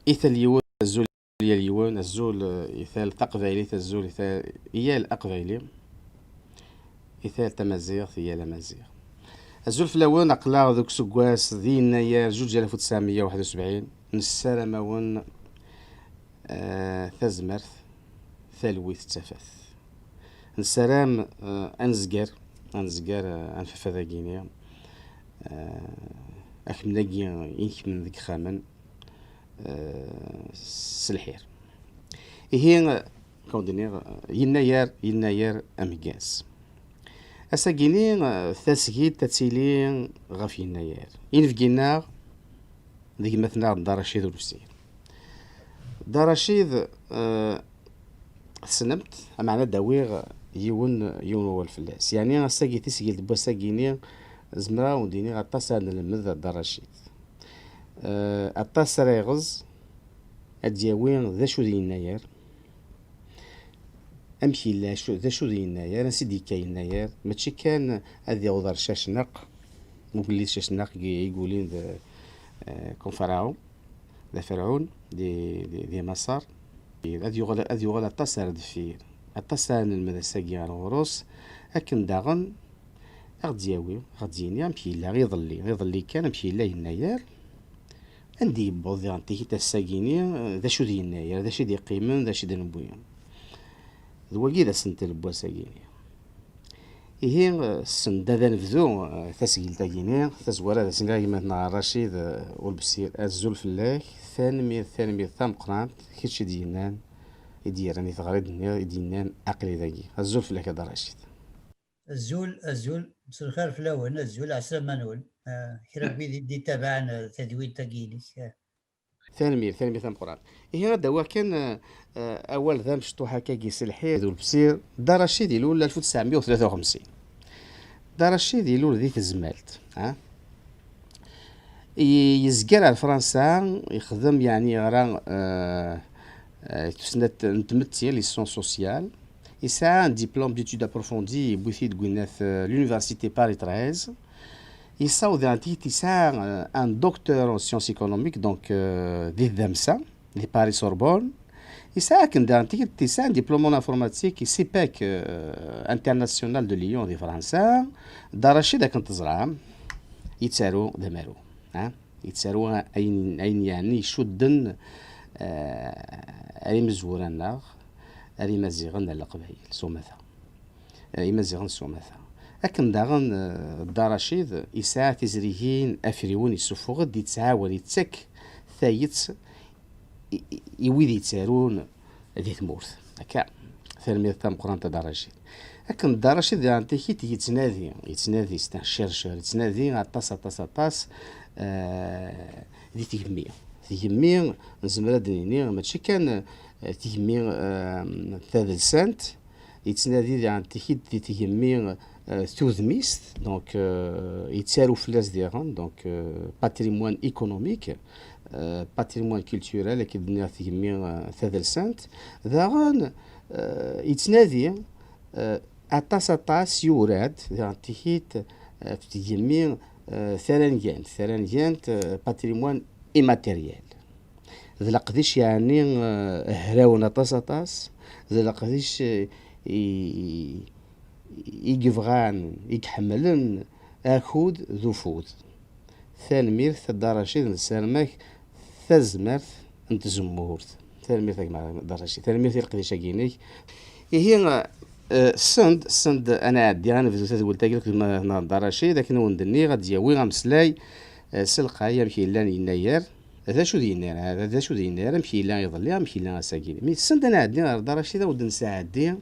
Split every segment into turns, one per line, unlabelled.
إيثاليون الزول اليون الزول إيثال تقبايلي الزول إيثال إيال أقبايلي إيثال تمازيغ إيال أمازيغ الزول في الأول أقلا ذوك سكواس ذي يناير 1971 نسالماون تازمرت ثالويت تفاث نسلام أنزقر أنففا ذا غينيا أكمناكي إنك من ذيك خامن سلحير إيه كوندينيغ يناير أميغاس أساكيني تاسكيت تاتيلي غاف يناير إنفكينا ذيك مثلا دار رشيد ولوسير دار رشيد سنمت معنا داويغ يون هو الفلاس يعني أساكي تسجيل دبا ساكيني زمرا وديني غطاسا نلمذ دار رشيد أطاس ريغز أدياوين ذا شو ذي يناير أمشي لا شو ذا شو ذي يناير نسيدي كاي يناير ماشي كان هذي غدار شاشنق مبلي شاشنق يقولين ذا كون فرعون ذا فرعون دي مصر هذي يغلا أطاس ردفير أطاس المدرسة على الغروس لكن داغن غديني أمشي لا غيظلي كان أمشي لا يناير عندي بوضي غنتيكي تاساكيني ذا شو ذي يناير ذا شي دي قيمن ذا شي دي نبويا ذوالكي ذا سنت البوا ساكيني إيه السن دا نبذو تاسكيل تاكيني تازوارا ذا سنكا كيما تنا رشيد والبسير الزول فلاك ثاني ثام قرانت كيتشي دينان يديراني تغريد يدينان عقلي ذاكي الزول فلاك هذا رشيد
الزول بس الخير في الأول الزول عسى منول كرا بيدي دي تابعنا تدوين تاكيني
ثاني ثام قران إيه هذا هو كان أول ذا مشطوحة كاكي سلحي ذو البسير دار رشيد يلول 1953 دار رشيد يلول ذي تزمالت يزقر على فرنسا يخدم يعني غرا تسنة نتمتي ليسون سوسيال يسعى ان ديبلوم ديتود ابروفوندي بوثيد كويناث لونيفرسيتي باري 13 يصاوب يسعى ان دكتور en sciences économiques donc دي ذمسا دي باري سوربون يسعى كندانتي يسعى دبلوم en informatique سي باك انترناسيونال دو ليون دي فرنسا دارشي داك نتزرع يتسارو دمارو يتسارو اين يعني يشدن أي مزوران ناغ أي مزيغن القبائل سومثا أي مزيغن سومثا لكن داغن الدرشيد يسعى تزريهين أفريون يسفوغ دي تسعاول يتسك ثايت يويد يتسارون ذي ثمورث هكا ثلميذ تام قران تدرشيد لكن الدرشيد يانتيكي يتنادي ستنشرشر يتنادي عطاس ذي تيمي نزمر دنيني ماشي كان تيمي ثالث سنت يتنادي عن تيمي ثوذميست دونك يتسارو فلاس ديالهم دونك باتريموان ايكونوميك باتريموان كولتورال كي دنيا تيمي ثالث سنت داغن يتنادي أطاس يوراد عن تيمي ثرنجان باتريموان إيماتيريال ذا لقديش يعني هراون أطاس ذا لقديش يقفغان يتحملن أخود ذو فود ثالمير ثدارشيد نسالمك ثزمرت انت زمورت ثالمير ثاك مع دارشيد ثالمير ثلقديش أكينيك هي السند أنا عدي أنا في زوجة قلت لك ما دارشيد لكن وندني غادي يوي غمسلاي سلقا يمشي لان يناير هذا شو دينار هذا شو دينار مشي لا يضلي مشي لا ساكين مي السند انا عندي دار رشيد ود نساعدي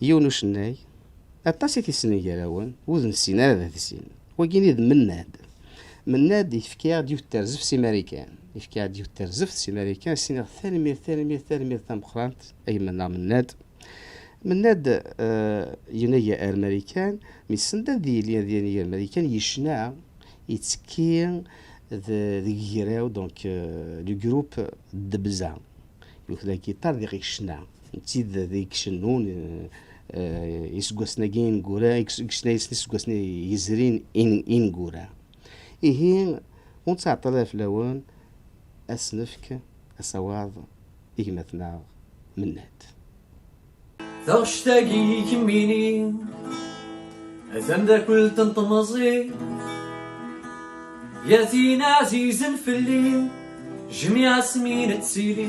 يونس الناي اطاسي تسني جلاون ود نسينا هذا السين وكيني مناد يفكي ديو الترزف سي امريكان يفكي ديو الترزف سي امريكان سين ثاني تام خرانت اي مناد ينايا امريكان مي السند ديال الامريكان يشنا يتسكي ذي جيراو دونك لو جروب دبزا يوث لا كيتار ديك الشنا تيد ذيك شنون يسقسنا كين غورا يسقسنا يسقسنا يزرين ان غورا إيه ونتعطى في لون أسنفك الصواب إجمتنا من نهد
تغشتاقي كميني أثم ذا كل تنطمزي ياتينا عزيزا في الليل جميع سمين تسيلي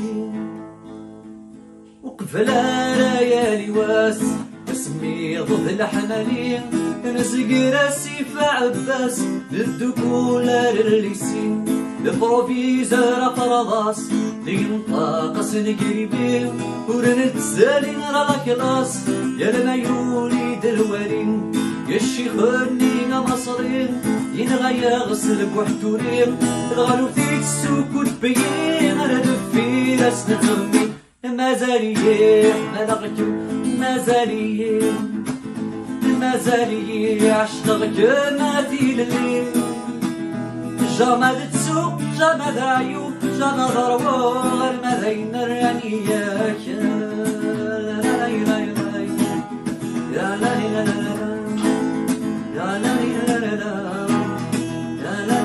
وقفل ليالي واس اسمي ضد الحنانين نزق راسي في عباس للدكولة للليسين البروفيزور فرضاس لينطاقس نقريبين ورنتسالين را كلاس يا الميولي دلوالين يا الشيخ النينا مصرين ينغيا غسل بوحدورين الغالو فيك السوق تبين انا دفي راس نتغني مازالي ملغكم مازالي عشقك ما في الليل جامد تسوق جامد عيوب جامد ضربو المذين الرانياك يا لا لا لا يا لا لا لا يا لا لا لا يا لا لا لا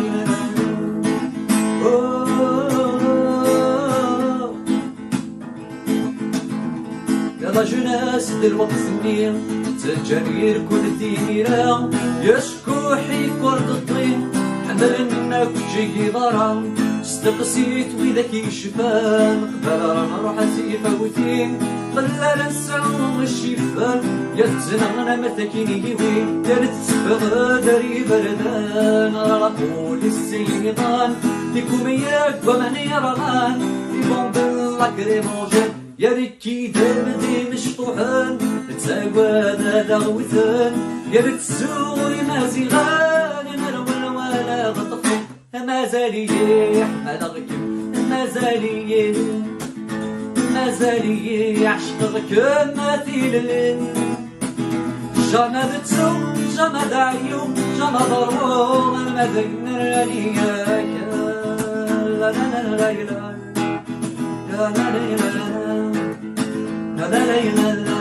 يا لا جناس دلوقت سنين تجارير كل ديرة يشكوحي كرد الطين حملنا كجي ضرا استقسيت وذاك يشفان قبل رانا نروح سيفوتين خلال نسعوم الشفان يتزنغنا متاكيني يوي دارت تسفغ داري بردان رقول السيطان ليكم ياك ومن يرغان يبون باللاكريمونجان يا ريكي دردي مشطوحان تساقوا ذا دغوثان يا ريت السوري مازيغان نرول ولا غطفان مازالي حملغكم مازالي عشقك ما في الليل جامد تسوق جامد عيوب جامد ضربو المذين الرانياك لا لا لا لا لا لا لا لا لا لا لا لا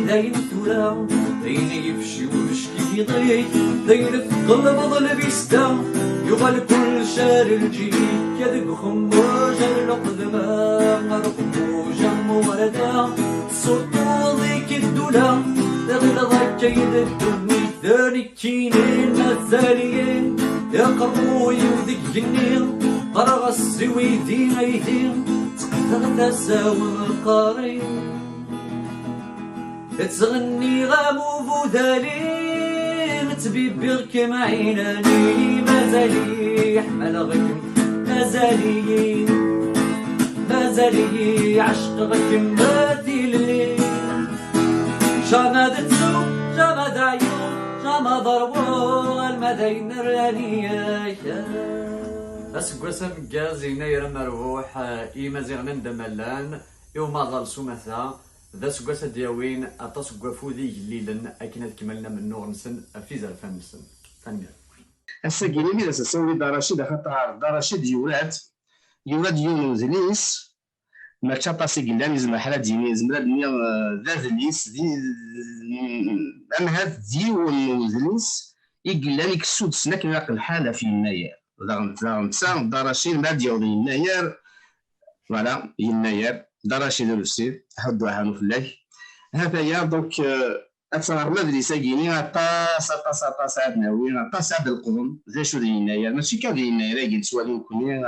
داين ثورا داين يفشي ومشكي يضيق داين في قلب ظل بيستا يغال كل شار الجيل يدق خموجا القدما مرقبوجا موردا صوتو ذيك الدولا دغل ضاك يد الدني ثاني كينين مازاليين يقربو يوذك جنين قرغ السويدين ايدين تقدر تساوي القارين تغني غامو فوذالين تبيبيغك معيناني مازالي حملغك مازالي عشقك ماتي الليل جامد تسوق جامد عيوب جامد ضربو المذين الرانياك أسقسم مكازينا يرى مربوح إيما زيغنان دمالان يوم ظل سمثا ذا سقاس دياوين أطاس قفوذي جليلا أكنات كمالنا من نور نسن في زرفان نسن ثانية
الساقيني ميدا سسوي داراشيد خاطر داراشيد يولاد يونس ليس ما تشاطاسي قلان يزم حالات ديني زمرا دنيا ذات ليس دي أما هاد ديون ليس يقلان يكسود سناك ناقل الحالة في يناير ذا داراشيد ما ديال يناير فوالا يناير داراشيد السيد حدو هانو فلاك هكايا دونك أتصرف مدرسة كيني طاس عاد ناوي طاس عاد القرن زي شو دي يناير ماشي كان دي يناير كي سوالي نكوني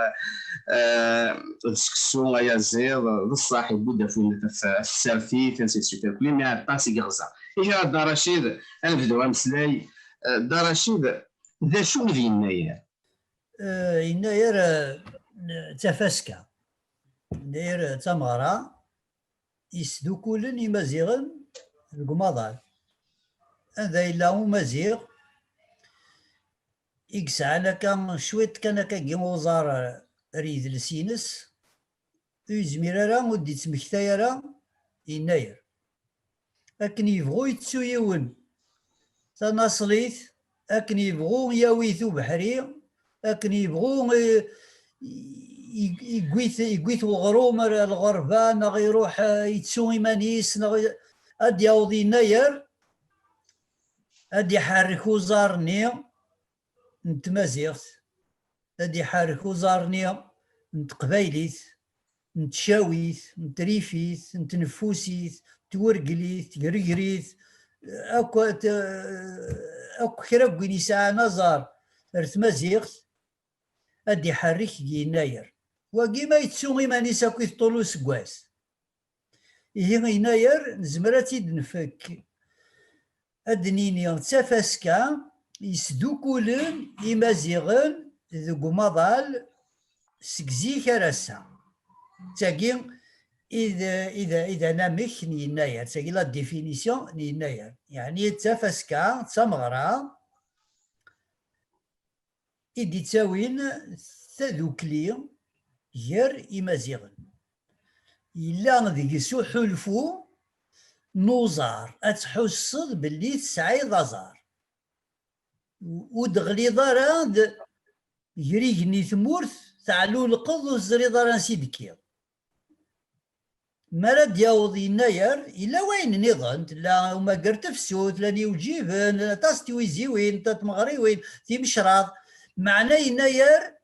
السكسو يا زير الصاحب بودا فون السالفي فين سي سوبر كلي مع طاس يغزا إيجا داراشيد أنا بدو مسلاي داراشيد ذا شو دي يناير
يناير تفاسكا يناير تمغرا يسدو كلن يمازيغن القماضال هذا إلا هو مزيغ يقسعنا كان شويت كان كاكي وزار ريد لسينس يزمير راه ودي تمكتايا راه يناير أكن يبغو يتسو يون تناصليت أكن يبغو ياويثو بحري أكن يبغو يقويث وغروم الغربان نغ يروح يتسو إيمانيس نغ أد يوضي يناير أدي يحركو زارني نتمازيغت، أدي يحركو زارني نتقبايليت، نتشاويت، نتريفيت، نتنفوسيت، تورقليت، تقرقريت، أكو كرا وين يسعى نظر رتمازيغت أدي يحرك يناير وكيما يتسوغي ماني ساكو يطولو سكواس إيه يناير نزمراتي نفك أدنيني تافاسكا يسدوكولن إمازيغن ذو مضال سكزيك راسا تاكي إذا نامك يناير تاكي لا ديفينيسيون يناير يعني تافاسكا تمغرا إدي تاوين تذوكلي غير إمازيغن إلا ذيك سو حلفو نوزار أتحسد باللي تسعيد أزار ودغلي ضرا يريقني ثمورث تعلو القض وزري ضرا سيدكي مراد ياوض يناير إلا وين نظن لا وما قرت فسوت لاني وجيبن لا تاستي وين تتمغري وين تيمشراض معناه يناير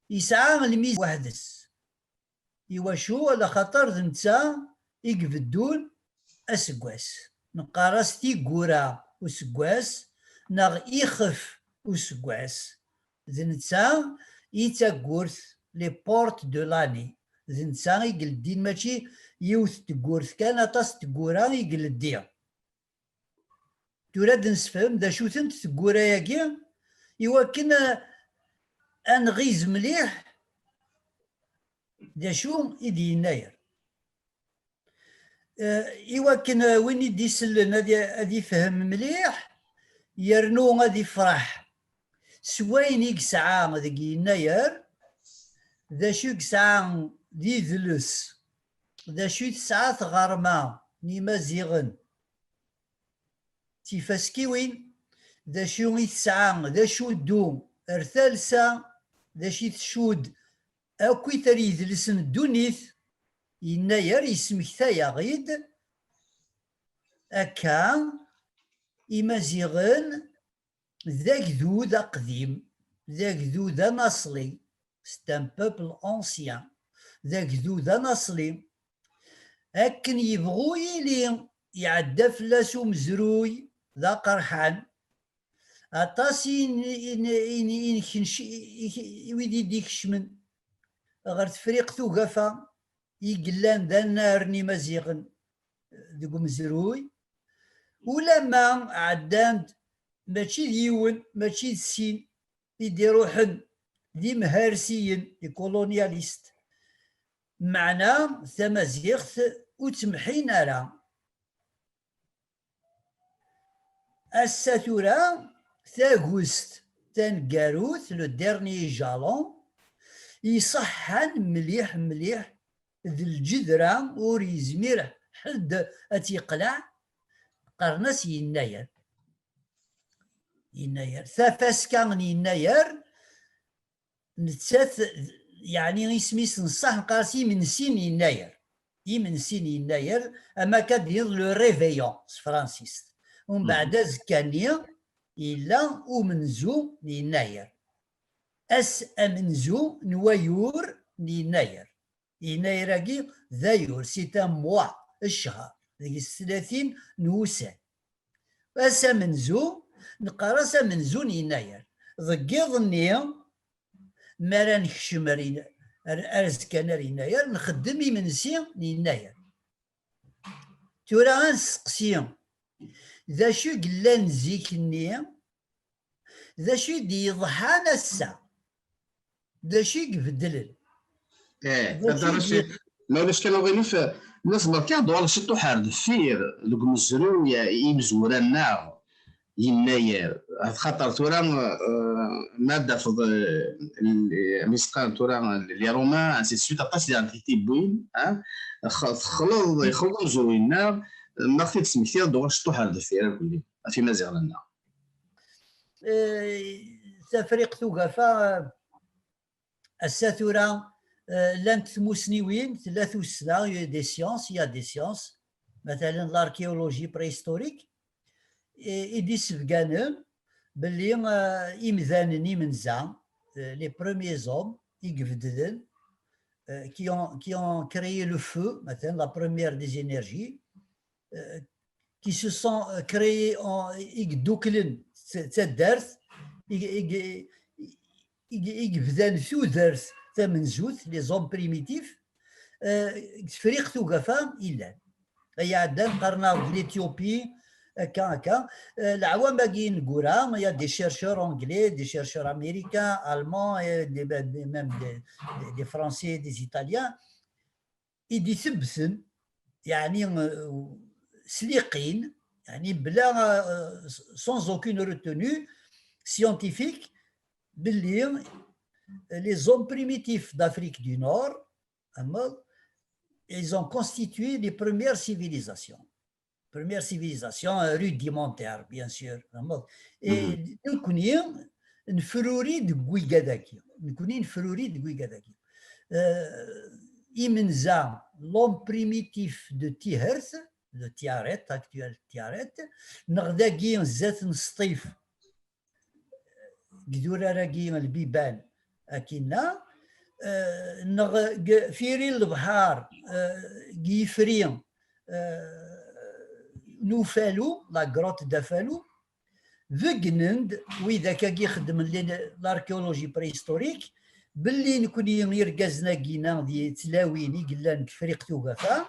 يسعى الميز وحدس إوا شو على خاطر نتا يقبدون أسقواس نقارس تيقورا وسقواس ناغ إيخف وسقواس ذنتا إيتاقورث لي بورت دو لاني ذنتا يقلدين ماشي يوث تقورث كان أطاس تقورا يقلدين توراد نسفهم دا شو ثنت تقورا ياكي إوا كنا أنغيز مليح دا شو إدي يناير إوا كان وين يدي يسلن هادي يفهم مليح يرنو غادي يفرح سوين يقسعا ذاك يناير ذا شو يقسعا دي ذلس ذا شو يتسعى غرما نيما زيغن تيفاسكي وين ذا شو يتسعى ذا شو دوم ارثالسا ذا شو تشود أكوي تري ذلسن الدونيث يناير يسمكتايا غيد أكا إمازيغن ذاك ذو ذا قديم ذاك ذو ذا نصلي ستان بوبل أنسيان ذاك ذو ذا نصلي أكن يبغو يلي يعدى فلاسو مزروي ذا قرحان أطاسي إن ويدي ديك شمن غير تفريق ثوقفا يقلان ذا النار مزيغن ذوك مزروي ولما عدان ماشي ديون ماشي السين يدي روحن دي مهارسيين دي كولونياليست معنا ثمازيغت وتمحين راه الساتورا ثاغوست تنقاروث لو ديرني جالون يصحن مليح مليح ذي الجذرة وريزمير حد أتيقلع قرنس يناير ثافاسكان يناير نتساث يعني اسميس نصح قاسي من سين يناير من سين يناير أما كدير لو ريفيون فرانسيس ومن بعد زكانيا إلا ومنزو يناير أمنزو نوايور يناير يناير ذايور سيتا موا الشهر ذيك الثلاثين نوسان أمنزو نقراس أمنزو يناير ضقيضني مرا نكشم أرزكان يناير نخدم يمنسي يناير تورا غنسقسي ذا شو قلان زيكني ذا شو دي يضحى نسا ذا شو يبدلن
معليش كان بغيني في الناس برك يهضروا على شي طوحار دفير دوك مزرويا يمزورا ناغ يناير خاطر تورا ماده في مسقان تورا لي رومان سي سويت اطاس ديال تيبوين يخلطوا زوينا ما خفيت سميتي دوك شي طوحار دفير كلي في مازال لنا
تفريق ثقافه الساتورا لانت ثموسنيوين ثلاث سنة دي سيونس يا دي سيونس مثلا الاركيولوجي بريستوريك إيدي سبقانم باللي إمذانني منزا les premiers hommes qui ont créé le feu, la première des énergies, qui se sont créés en Igdouklin, cette درس يبدان ثو درس ثمن زوث les hommes primitifs فريق توقفا إلا هي عندنا قرنا l'Éthiopie هكا العوام باقيين نقولها il y a des chercheurs anglais, des chercheurs américains, allemands, même des français, des italiens يدي ثبثن يعني سليقين يعني بلا sans aucune retenue scientifique باللي les hommes primitifs d'Afrique du Nord ils ont constitué les premières civilisations rudimentaires bien sûr et نفروري دقوي قداكي نكونين نفروري دقوي قداكي إمنزا l'homme primitif de Tiherth de Tiaret, actuel Tiaret نغداكي زات نسطيف قدورة راكي البيبان أكينا فيري البحار قيفرين نوفالو لا غروت دافالو فقنند وإذا كي يخدم الاركيولوجي بريستوريك باللي نكون يرقزنا كينا دي تلاويني قلان فريق توقفا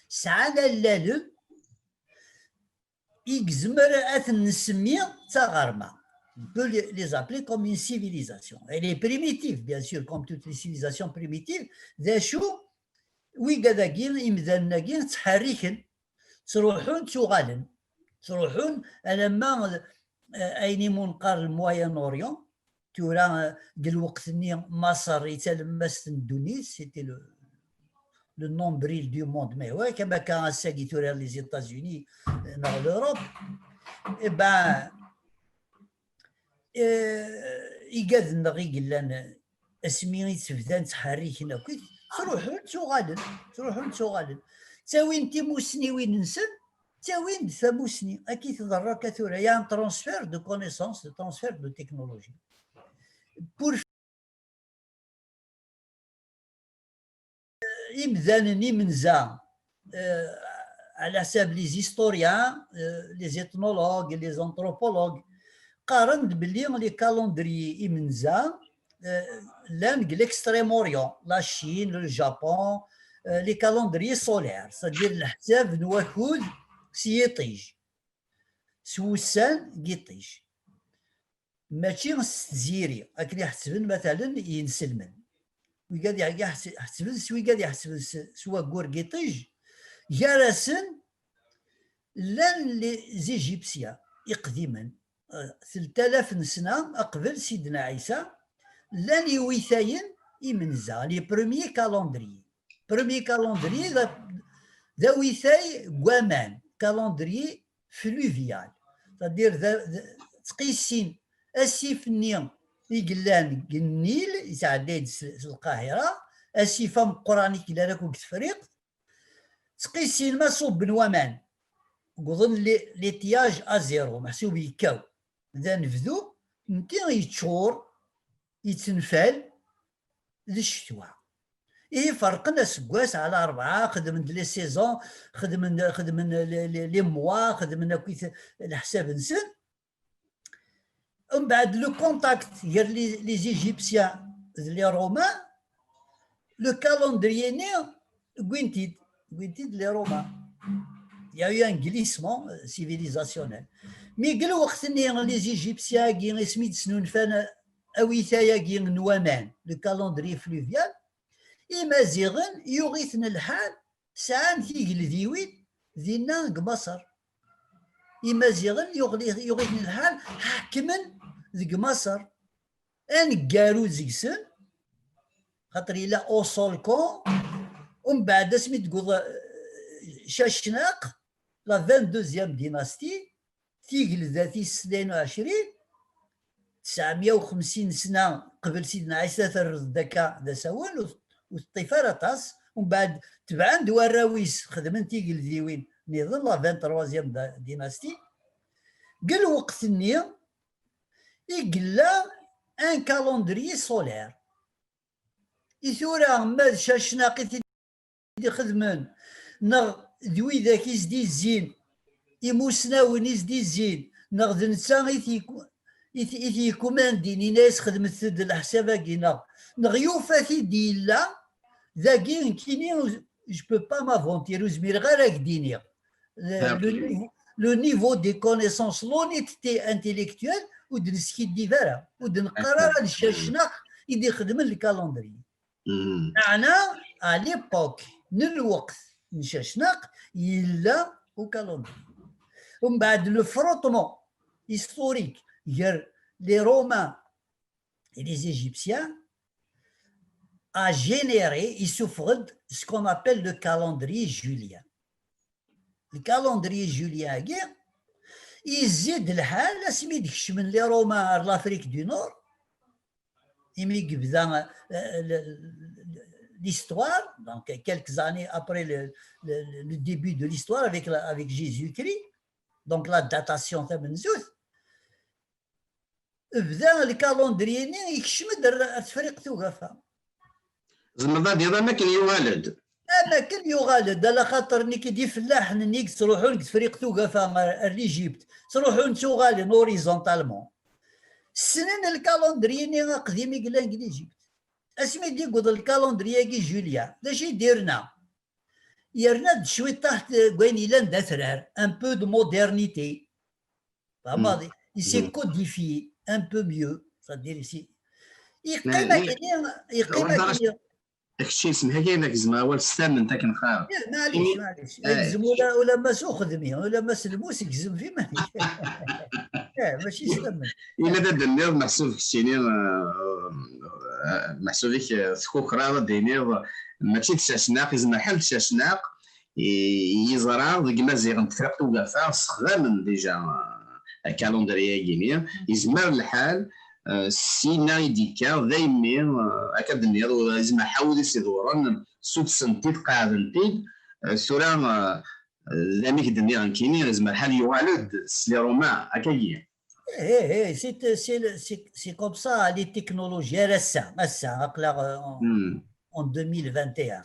سعادة اللالب يكزمر أثن نسمي تغرما on peut les appeler comme une civilisation. Elle est primitive, bien sûr, comme toutes les civilisations primitives. ذاشو ويقداكين إمذاناكين تحركن تروحون تغالن تروحون لما أيني منقار الموين أوريون تورا قال وقت ني مصر يتلمست تونس سيتي le nombril du monde mais ouais كما كان ساقي تورا les États-Unis dans l'Europe et ben يقاد نغي قلان اسمي تفدان تحريكنا كي تروحون تغالن تاوين تيموسني وين نسن تاوين ثموسني اكيد تضرر كثيرا يا ان ترانسفير دو كونيسونس دو ترانسفير دو تكنولوجي بور يبدانني منزا على حساب لي زيستوريان لي زيتنولوج لي زانثروبولوج قارن باللي لي كالندري إمنزا لان ليكستريم اوريون لا شين الجابون لي كالندري سولير صدير الحساب نواكود سيطيج سوسان قيطيج ماشي الزيري اكن يحسبن مثلا ينسلمن ويقاد يحسبن سوي قاد يحسبن سوا كور قيطيج جالسن لان لي زيجيبسيا يقديما 3000 سنة قبل سيدنا عيسى لان يويثاين يمنزا لي بروميي كالندري ذا ويثاي قوامان كالندري فلوفيال c'est-à-dire تقيسين اسيف النيم يقلان النيل يتعدى القاهرة اسيفة مقراني كلا راكو كتفريق تقيسين ما صوب نوامان قضن ليتياج ازيرو محسوب يكاو ذا نفذو نتي يتشور يتنفال للشتوى إيه فرقنا سكواس على 4 خدمن لي سيزون خدمن لي موا خدمنا كيف الحساب نسن ومن بعد لو كونتاكت غير لي زيجيبسيان لي رومان لو كالندريي كوينتيد لي رومان il y a eu un glissement civilisationnel. Mais قال وقت اللي لي زيجيبسيان كي سميت سنون فانا اويثايا كي نوامان لو كالندري فلوفيال إمازيغن يغيثن الحال ساعان تيقل ذيوين ذينا قمصر إمازيغن يغيثن الحال حكمن ذي مصر أن قارو زيكسن خاطر إلا أوصولكون ومن بعد سميت قوض شاشناق لا 22 ديناستي تيقل ذاتي 22 950 سنة قبل سيدنا عيسى ثرد دكا دا سوال والطفارة طاس ومن بعد تبعا دوا الراويس خدمن تيقل ذيوين نظن لا 23 ديناستي قال وقت الني يقلا ان كالندري سولير يثورا ما شاشناقي تيدي خدمن نغ ذوي ذاك يزدي الزين يموسناون يزدي الزين نغ ذنسا إثي كوماندين ناس خدمت ثد الحسابة كينا نغ يوفا ثيدي لا ذاكي كيني جو بو با مافونتير وزمير غير هكديني لو نيفو دي كونيسونس لونيتي انتيليكتوال ودنسكي ديفارا ودنقرا الشاشناق يدي خدم الكالندري معنا على ليبوك من الوقت نشاشناق يلا وكالندري ومن بعد لو فروتمون هيستوريك غير لي رومان et les Égyptiens a généré, il souffre ce qu'on appelle le calendrier julien. Le calendrier julien, il zid الحال اسمي ديكش من لي رومان لافريك دو نور يمي يبدا l'histoire, donc quelques années après le début de l'histoire avec Jésus-Christ, donc la datation تاع منزوث بدا الكالندري يكشمد التفريق توقفها
زعما ديال ما كان يوالد
انا كل يغالد على خاطر ني كي فلاح نيك تروحوا تفريق توقفها ليجيبت تروحوا نتو غالي اوريزونتالمون السنين الكالندري ني قديم يقلا ليجيبت اسمي دي قد الكالندري كي جوليا داش يديرنا يرنا شوي تحت وين الى ندثرار ان بو دو مودرنيتي فهمتي يسي كوديفي ان بو ميو صدير يسي يقيم
داكشي سمح كاينك زعما هو السامن تا كنخاف
معليش يكزم ولا ما سوخدمي ولا ما سلموس يكزم في ماشي سامن
الا دنيا محسوب كشيني محسوب فيك سكوكرا دينير ماشي تشاشناق زعما حل تشاشناق يزرع كما زيغ نتفرق توقفا استخدام ديجا كالندريا كينيا يزمر الحال سينا يديكا دايما هكا الدنيا لازم حاول يدورن سوت سنتيت قاعدنتي سورا لاميك الدنيا كيني لازم الحال يوالد سلي رومان هكا هي
سي كوم سا لي تكنولوجيا رسا اقلا en 2021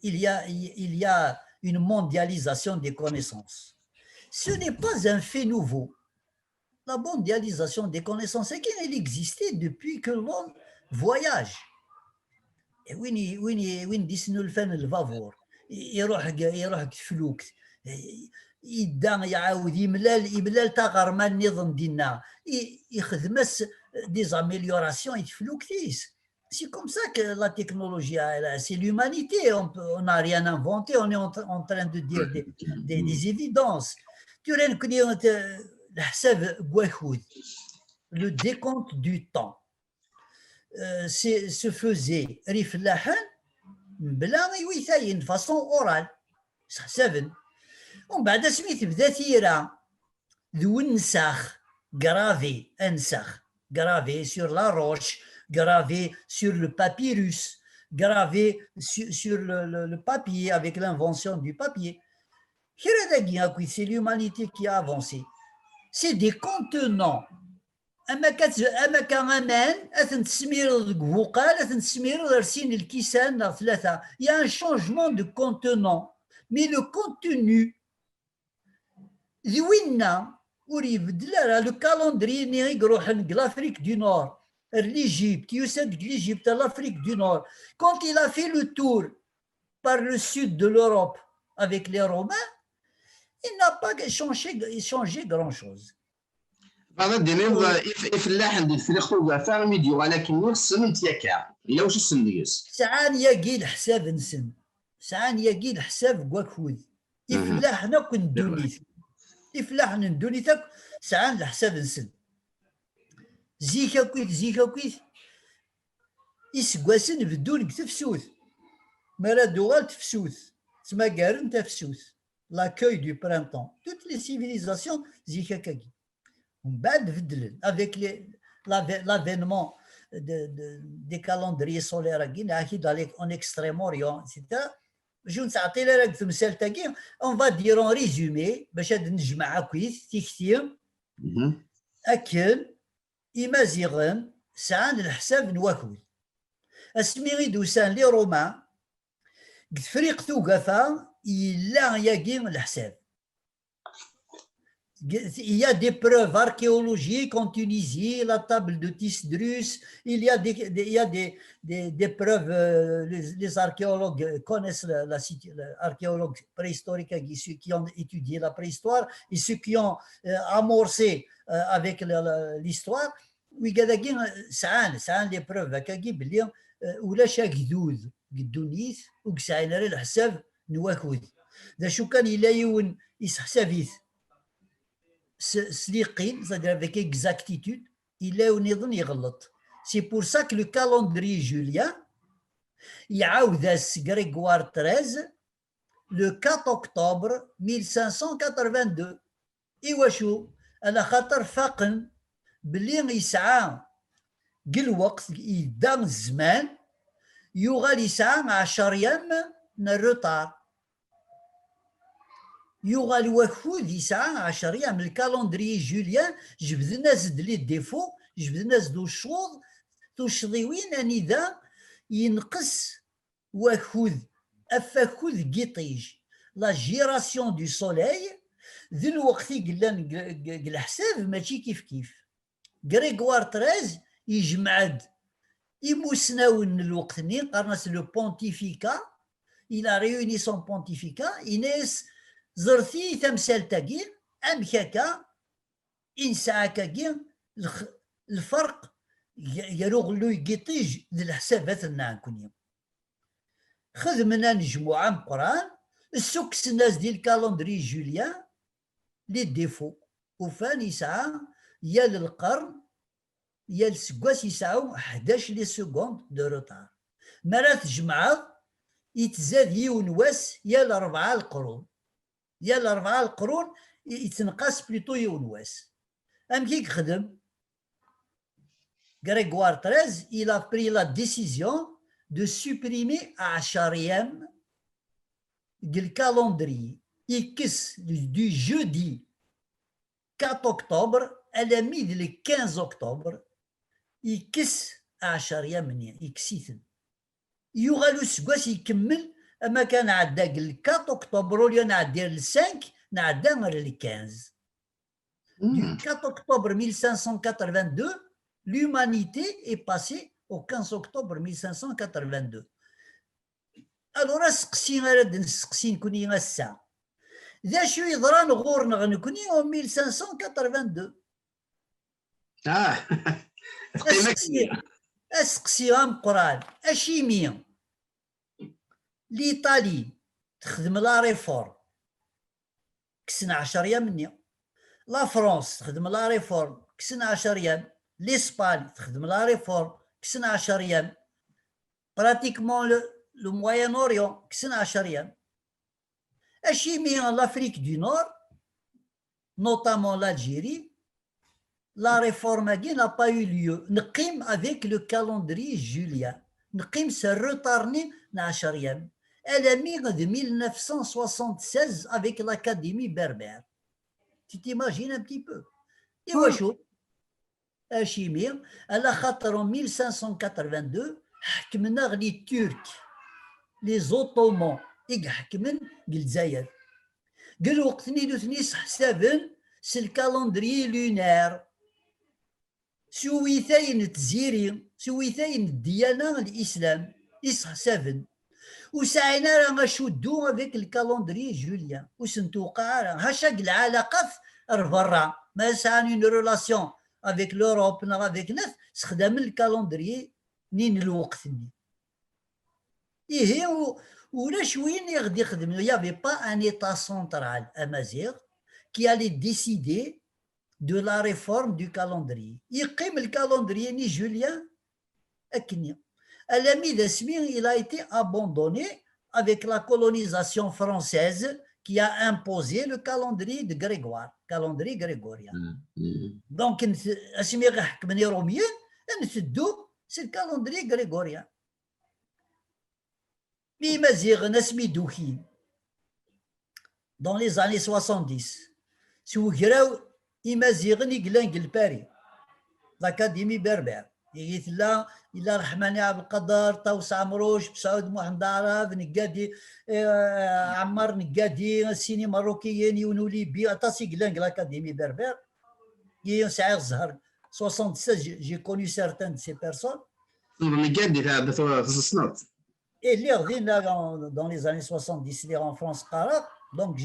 il y a une mondialisation des connaissances. Ce n'est pas un fait nouveau. La mondialisation des connaissances, elle existait depuis que l'on voyage. Et وين ديسنو الفن الفافور يروح فلوك يدا يعاود يملال تاغرما النظام ديالنا يخدمس دي زاميليوراسيون يتفلوك تيس. C'est comme ça que la technologie, c'est l'humanité. On n'a rien inventé, on est en train de dire des évidences. Tu le décompte du temps se faisait de façon orale. On بعد سميت بدا ثيرا ذو النسخ gravé sur la roche, gravé sur le papyrus, gravé sur le papier avec l'invention du papier. C'est l'humanité qui a avancé. C'est des contenants. Il y a un changement de contenant, mais le contenu, le calendrier l'Afrique du Nord, l'Égypte, l'Afrique du Nord, quand il a fait le tour par le sud de l'Europe avec les Romains, il n'a pas changé grand-chose.
بعض الدنيا يفلاح عند الفريق وقفا ميديو ولكن السن تياكا الا واش السن ديس
ساعان ياكي الحساب نسن ساعان ياكي الحساب كواكود يفلاحنا كندونيت يفلاحنا ندونيتك ساعان الحساب نسن زيكا كويت يسكواسن بدون تفسوث مرا دوغال تفسوث تما كارن تفسوث l'accueil du printemps toutes les civilisations زيكا كاكي avec l'avènement des calendriers solaires en Extrême-Orient, etc. On va dire en résumé, أكل إمازيغن سعان الحساب نواكل أسمي دوسان لي رومان قد فريق توقفا إلا ياقين الحساب. Il y a des preuves archéologiques en Tunisie, la table de Tisdrus, il y a des preuves, les archéologues connaissent l'archéologue préhistorique, ceux qui ont étudié la préhistoire et ceux qui ont amorcé avec l'histoire. ويقاداكين ساعان لي بروف هكاكي بلي ولاش قدود قدونيت وكسعين على الحساب نواكود ذا شو كان إلا يون يسحسابيت سليقين c'est-à-dire avec exactitude il est ونظن يغلط. C'est pour ça que le calendrier julien يعاود Grégoire XIII le 4 octobre 1582 إيوا شو على خاطر فاقن بلي يسعى قل وقت يدام الزمان يغال يسعى 10 أيام من الروتار يغال وكود يسعى 10 أيام. الكالندري جوليان جبد الناس لي ديفو جبد الناس دو الشوط دو الشضيوين اني ذا ينقص وكود افاكود قيطيج لا جيراسيون دو سوليي ذي الوقت قلان الحساب ماشي كيف غريغوار 13 يجمعد يموسناون الوقت ني قرنس لو بونتيفيكا il a réuni son pontificat إناس زرثي تمثال تاقين أم كاكا إنسا كاكين الفرق يروغلو يقيطيج ذي الحسابات نكون خدمنا نجموعة مقران السكس الناس ديال الكالندري جوليان لي ديفو وفان يسعى يا للقرن يا السكواس يسعو 11 لي سكوند دو روتار مرات جمعة يتزاد يون واس يا الأربعة القرون يا الأربعة القرون يتنقص بليتو يون واس أم كي يخدم Grégoire XIII il a pris la décision de supprimer 10 du calendrier يكس du jeudi 4 octobre à la midi le 15 octobre يكس 10 مني يكسيثن يغالو سكواس يكمل اما كان عدا ل 4 octobre وليا نعدي ل 5 نعدا غير ل 15 du 4 octobre 1582 l'humanité est passée au 15 octobre 1582 alors سقسي غير نسقسي نكوني غسا ذا شو يضران غورنا نكوني 1582 اسقسي غام قران اشيمي لإيطالي تخدم لا ريفورم كسن 10 أيام مني لا فرنسا تخدم لا ريفورم كسن 10 أيام l'Espagne تخدم لا ريفورم كسن 10 أيام براتيكمون لو موين اوريون كسن 10 أيام اشيمي لافريك دو نور نوتامون l'Algérie la réforme n'a pas eu lieu نقيم avec le calendrier julien نقيم سرطارني 10 أيام elle a mis de 1976 avec l'Académie berbère. Tu t'imagines un petit peu. Et وشو اشيمي على خاطر 1582 حكمنا غلي الترك لي زوتومون يحكمن الجزائر قال وقت نيدو تنيس حسابن سي الكالندري لونير سويثين تزيري سويثين الديانة الإسلام يسحسابن وسعينا راه غنشدو هذاك الكالندري جوليان وسنتوقع راه هاشاك العلاقات برا ما سعاني اون ريلاسيون افيك لوروب نا افيك ناس استخدام الكالندري نين الوقت ني إيه ولاش وين يغدي يخدم يافي با ان ايتا سونترال امازيغ كي الي ديسيدي de la réforme du calendrier. يقيم الكالندري ني جوليان أكني. Il a été abandonné avec la colonisation française qui a imposé le calendrier de Grégoire, calendrier grégorien. Donc, c'est le calendrier grégorien. Dans les années 70, si vous إمازيغن يقلان الباري الأكاديمي بربر يجيت لا إلا رحماني عبد القدر طوس عمروش بسعود محمد عرب نقادي عمار نقادي السيني مروكيين يونو ليبي أتاسي قلان الأكاديمي بربر يون سعير الزهر 76 j'ai connu certains de ces personnes.
نقادي هذا في السنوات.
Et les dans les années 70, les en France, donc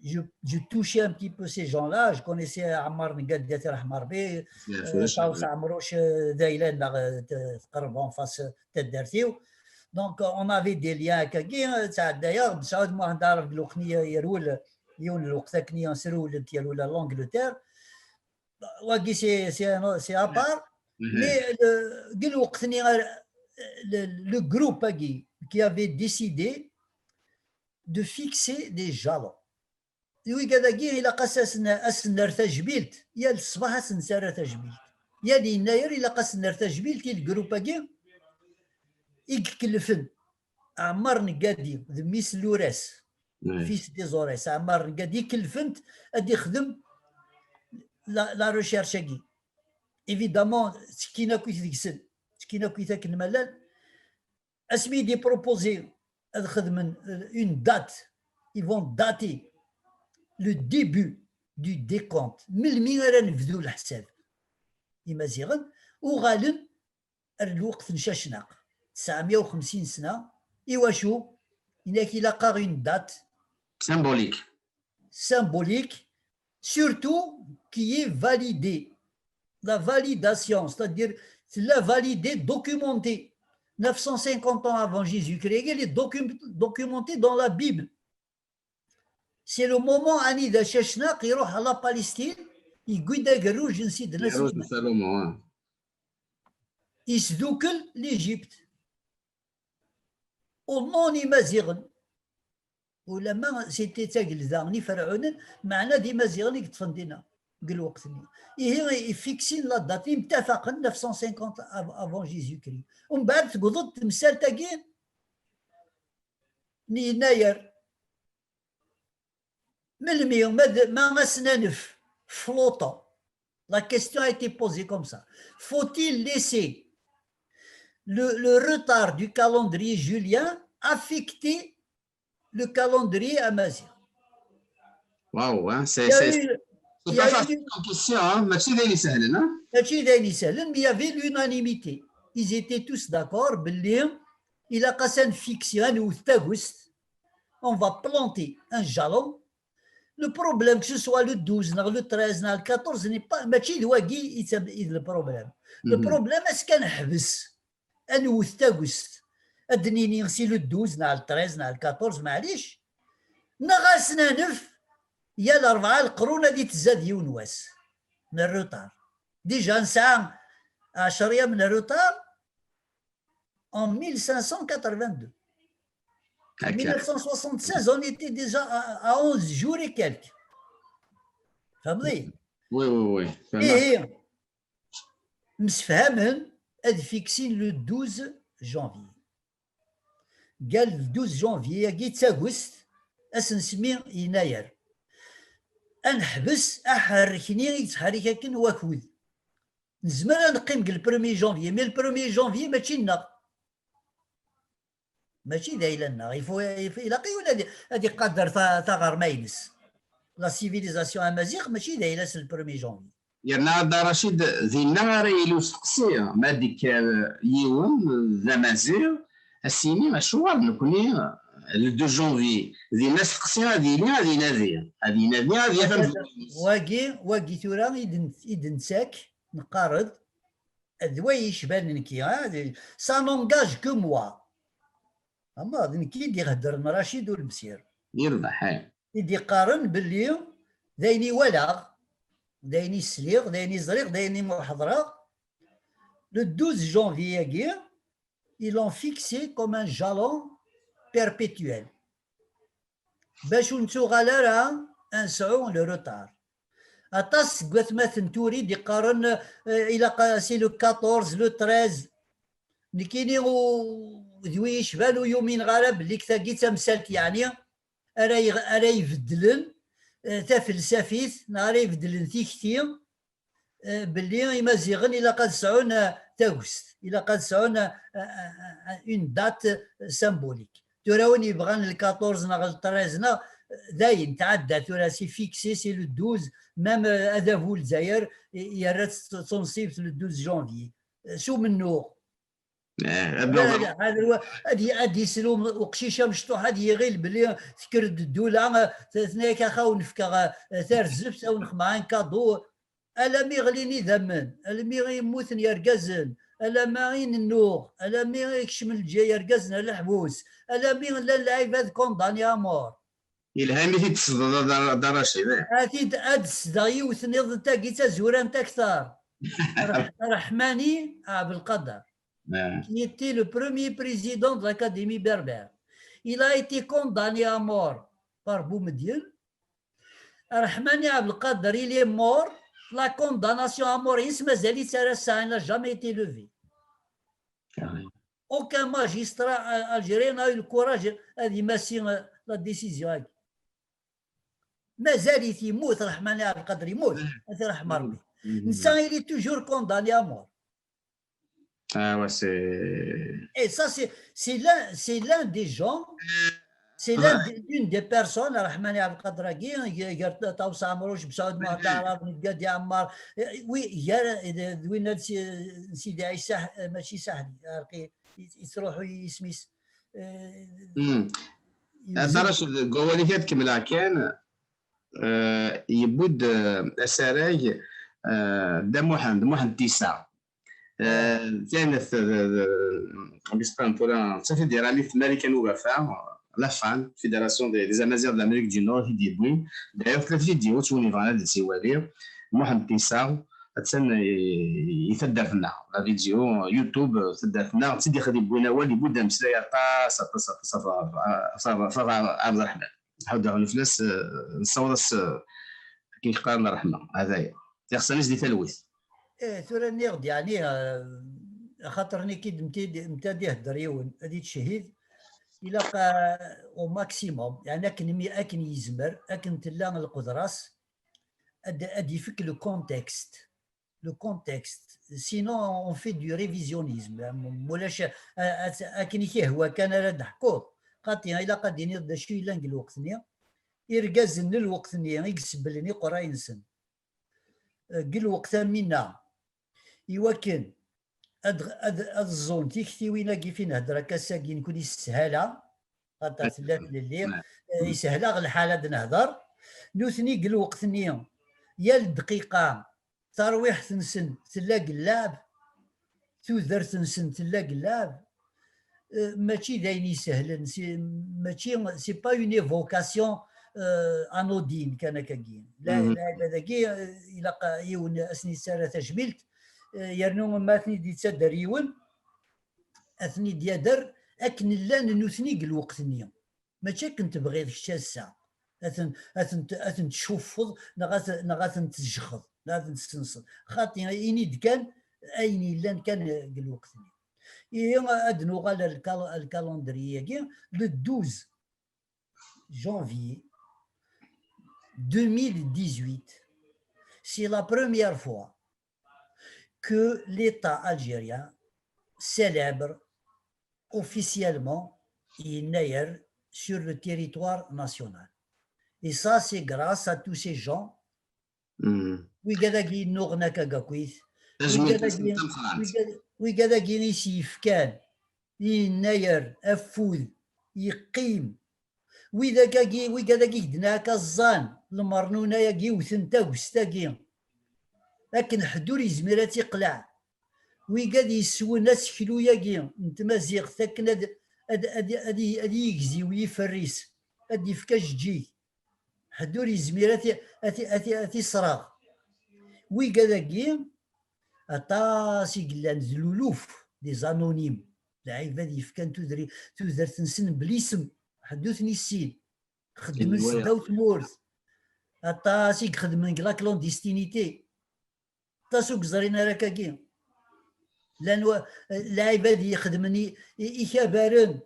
je touchais un petit peu ces gens-là. Je connaissais Ammar Ngaddet Rahmarbi, Taous Amrouch Dailen, en face Tête d'Artiou. Donc on avait des liens avec d'ailleurs, Saoud Mohandar, Gloukni, Yeroul, Youn, Louktakni, Anserou, l'Angleterre. C'est à part. Mais le groupe qui avait décidé de fixer des jalons. Il y a قاسنا تجبيلت يا الصباح اسنسار تجبيلت يا لي ناير الى قاسنا تجبيلت الجروب كي يكلفن عمر نقادي ذميس لوراس فيس دي زوريس عمر نقادي كلفنت ادي يخدم لا ريشيرش كي évidemment سكينه كويت ديكسن سكينه كويت الملال اسمي دي بروبوزي خدمن une date ils vont dater le début du décompte من المين نبدو الحساب يمازيغن وغالن الوقت نشاشناق 950 سنه ايوا هناك الى قاغ une date symbolique surtout qui est validée la validation c'est-à-dire la validée documentée 950 ans avant Jésus-Christ elle est documentée dans la Bible. C'est le moment Annie de Sheshna qui à la Palestine, il guide Garou, je ne sais de la il se doucle l'Égypte. Au nom de Mazirn, ou la main c'était Tagil Zarni Pharaon, معنا دي مازيغن يتفندينا قال وقتني. Et fixé la date, il متفق 950 avant Jésus-Christ. ومن بعد تقضت تمثال تاقين يناير flottant. La question a été posée comme ça. Faut-il laisser le retard du calendrier julien affecter le calendrier amazigh?
Waouh, hein, c'est pas facile comme question, hein, mais
il y avait l'unanimité. Ils étaient tous d'accord. Il a cassé une fiction on va planter un jalon. Le problème, que ce soit le 12, le 13, le 14, n'est pas le problème. Le problème, est-ce qu'on a si le 12, le 13, le 14, معليش نغاسنا نف يا الأربعة القرون دي تزاد يونواس من الروتار ديجا نسعى 10 من الروتار en 1582. En 1976, on était déjà à 11 jours et quelques.
Oui.
Et Msfahamen a fixé le 12 janvier. قال le 12 janvier, قيت أغسطس أسنسمي يناير. أنحبس أحركني يتحرك كن وكود. نزمر نقيم قال 1er janvier, mais le 1er janvier ماشي لنا. ماشي دايلا لنا يلاقي ولا هذه قدر ثغر ماينس لا سيفيليزاسيون امازيغ ماشي دايلا سي البرومي جونفي
يرنا دا رشيد ذينا ريلو سقسي ما ديك يوم ذا مازيغ السيني مشوار نكوني لو 2 جونفي ذينا سقسي هذه ناديه
واقي ثورا يدنساك نقارض ذوي يشبان نكي سا نونغاج كو موا اما كي يهدر رشيد والمسير
يربح
يدي قارن باللي دايني ولا دايني سليغ دايني زريق دايني محضره le 12 janvier ils l'ont fixé comme un jalon perpétuel باش نتوغالرا نسعو لو روتار اطاس قوات ما ثنتوري دي قارن الى سي لو 14 لو 13 نكيني ذوي شبالو يومين غرب اللي كتاقي تمثالت يعني أرا يبدلن تفلسفيت نهاري يبدل تيكتي باللي يمازيغن الى قد سعون تاغوست الى قد سعون اون دات سامبوليك تراون يبغان ال 14 ناغ 13 داين تعدى ترا سي فيكسي سي لو 12 مام هذا هو الجزائر يرات تنصيب لو 12 جونفي شو منو هذا هذه سلوم وقشيشه مشطوح هذه غير بلي تكرد الدوله ثنايا خاو نفكا ثار الزفت او نخمعين كادو الا مي غليني ذمن الا مي غيموتن يرقزن الا ما غين النوغ الا مي غيكشم الجاي يرقزن الحبوس الا مي لا العباد كونداني امور
الهامي في تصدر دراشي
هاتي ادس داي وثنيض تاكيتا زوران تاكثر رحماني بالقدر. Qui était le premier président de l'Académie berbère. Il a été condamné à mort par Boumediene. Rahmani Abdelkader, il est mort. La condamnation à mort, ça n'a jamais été levée. Aucun magistrat algérien n'a eu le courage d'imaginer la décision. Mais il يموت Rahmani Abdelkader يموت. هذا رحمة ربي. الإنسان il est toujours condamné à mort.
Ah ouais, c'est.
Et ça, c'est l'un des gens, c'est l'une des personnes, Rahmani Abdelkader, oui, il y a وين سيدي عيسى ماشي سهل يروحوا يسميس
درش قواليات كملا كان يبود اسراي دموحن تيسا كانت بيسبانتورا صافي ديرالي في امريكان وفا لا فان فيدراسيون دي امازيغ د امريك دي نور هي ديبوين دايوغ ثلاث فيديو توني فانا دي سيوالي محمد تيسا تسن يثدرنا لا فيديو يوتيوب ثدرنا تسدي خدي بوينا والي بودا مسلايا طاس صافا عبد الرحمن حاول نفلس نصور كي قارنا رحمه هذايا تيخصني دي تلويث
ثورة نيغد يعني خاطرني كي متادي هدريون هذه الشهيد الى او ماكسيموم يعني اكن يزمر اكن تلا القدراس ادي يفك لو كونتكست سينو اون في دو ريفيزيونيزم ولاش اكن هو كان راه نحكوه قاطي الى قادين دا شي الا نقول وقتني يرقازن الوقتني يقسبلني قراينسن قل وقتا منا يوكن الزون تيكتي وين كيف نهضر كاساكي نكون يسهلها خاطر ثلاث الليل يسهلها الحاله نهضر نوثني قل وقتني يا الدقيقه ترويح تنسن تلاقي اللعب تودر تنسن تلاقي اللعب ماشي دايني سهلا ماشي سي با اون ايفوكاسيون انودين كان كاين لا هذاك الى يون اسني ساره تجملت يرنو ماتني دي تدريون اثني ديادر اكن لا نوثني قل وقتني ماشي كنت بغي الشاسه اثن تشوفض نغاثن تجخض نغاثن تستنصد خاطي اني كان اين لان كان قل وقتني ادنو غال الكالندريه لو 12 janvier 2018, c'est la première fois que l'État algérien célèbre officiellement Inayer sur le territoire national. Et ça, c'est grâce à tous ces gens. Oui, Gadagi Nournaka Gakwith. Oui, Gadagi Nissif Kan. Inayer, Afoud, Yiqim. وإذا كاكي دناك الظان المرنونة ياكي وثنتا وستاكي لكن حدور يزميرات يقلع ويقاد يسوي ناس كيلو ياكي انت مازيغ ثاكن ادي يكزي ويفريس ادي فكاش جي حدور يزميرات اتي صراغ ويقاداكي اطاسي قلان زلولوف دي زانونيم العباد يفكان تودر تنسن بليسم حدوثني السيد خدم السدا وثمورث اطاسي خدم لا كلونديستينيتي تاسوك زرينا راكاكي لان العباد يخدمني يكابرن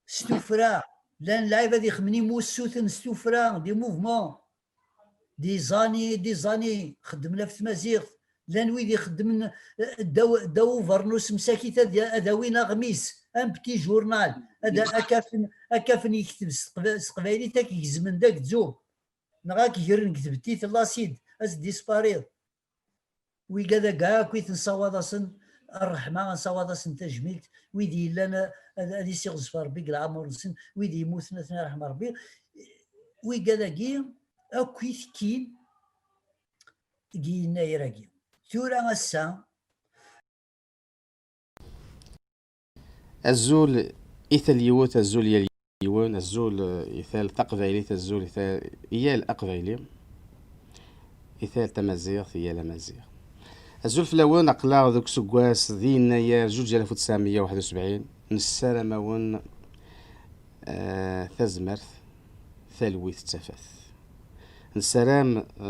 ستوفرا لان العباد يخدمني موسوثن ستوفرا دي موفمون دي زاني خدمنا في تمازيغ، لان ويدي خدم داو فرنوس مساكي هذا وين غميس ان بتي جورنال، هذا اكافن يكتب سقبايلي تاك يزمن داك تزوب نغاك يرن كتبتي لاسيد از ديسباريض وي كذا كاع كويت نصوض الرحمه نصوض تجميلت ويدي لنا هذه سي غزفار بيك العمر نسن ويدي يموت نتنا رحمه ربي وي كذا كي اكويت كين كينا يراكي ثورة السا
الزول إثل يوت الزول يليون الزول إثال تقبيلي الزول إثال إيال أقبيلي إثال تمازيغ إيال مازيغ الزول في الأول أقلا ذوك سكواس ذي يناير 2971 نسالة ماون ثازمرث ثالويث تفاث نسلام